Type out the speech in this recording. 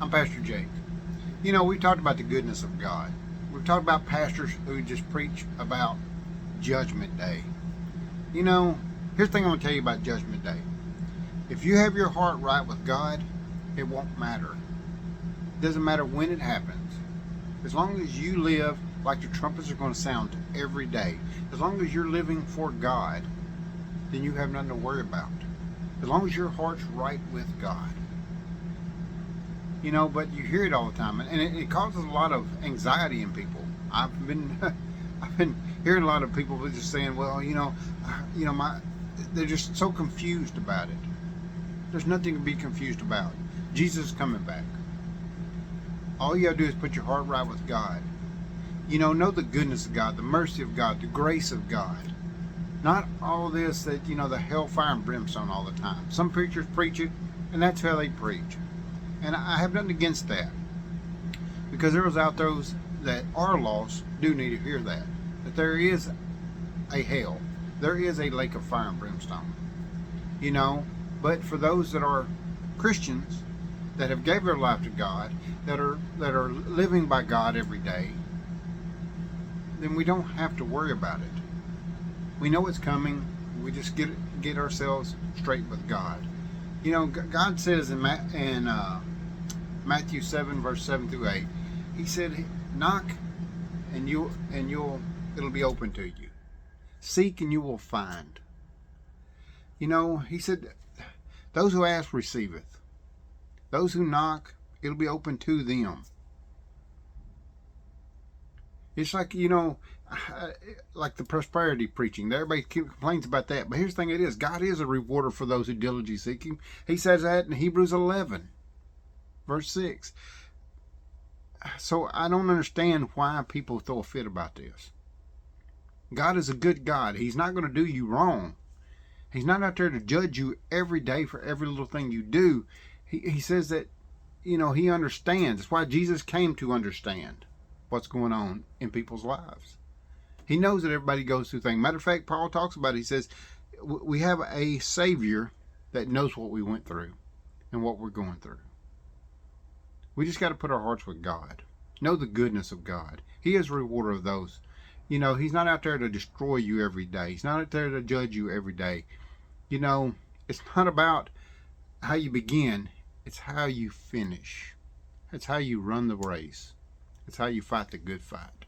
I'm Pastor Jake. You know, we've talked about the goodness of God. We've talked about pastors who just preach about Judgment Day. You know, here's the thing I'm going to tell you about Judgment Day. If you have your heart right with God, it won't matter. It doesn't matter when it happens. As long as you live like the trumpets are going to sound every day, as long as you're living for God, then you have nothing to worry about. As long as your heart's right with God. You know, but you hear it all the time, and it causes a lot of anxiety in people. I've been hearing a lot of people just saying, well, they're just so confused about it. There's nothing to be confused about. Jesus is coming back. All you have to do is put your heart right with God. Know the goodness of God, the mercy of God, the grace of God. Not all this that, the hellfire and brimstone all the time. Some preachers preach it, and that's how they preach. And I have nothing against that. Because there is out those that are lost do need to hear that. That there is a hell. There is a lake of fire and brimstone. But for those that are Christians, that have gave their life to God, that are living by God every day, then we don't have to worry about it. We know it's coming. We just get ourselves straight with God. God says in Matthew 7, verse 7 through 8, He said, knock and it'll be open to you. Seek and you will find. He said, those who ask receiveth. Those who knock, it'll be open to them. It's like, like the prosperity preaching. Everybody complains about that. But here's the thing it is. God is a rewarder for those who diligently seek Him. He says that in Hebrews 11, verse 6. So I don't understand why people throw a fit about this. God is a good God. He's not going to do you wrong. He's not out there to judge you every day for every little thing you do. He says that, He understands. That's why Jesus came to understand what's going on in people's lives. He knows that everybody goes through things. Matter of fact, Paul talks about it. He says, we have a Savior that knows what we went through and what we're going through. We just got to put our hearts with God. Know the goodness of God. He is a rewarder of those. He's not out there to destroy you every day. He's not out there to judge you every day. It's not about how you begin. It's how you finish. It's how you run the race. It's how you fight the good fight.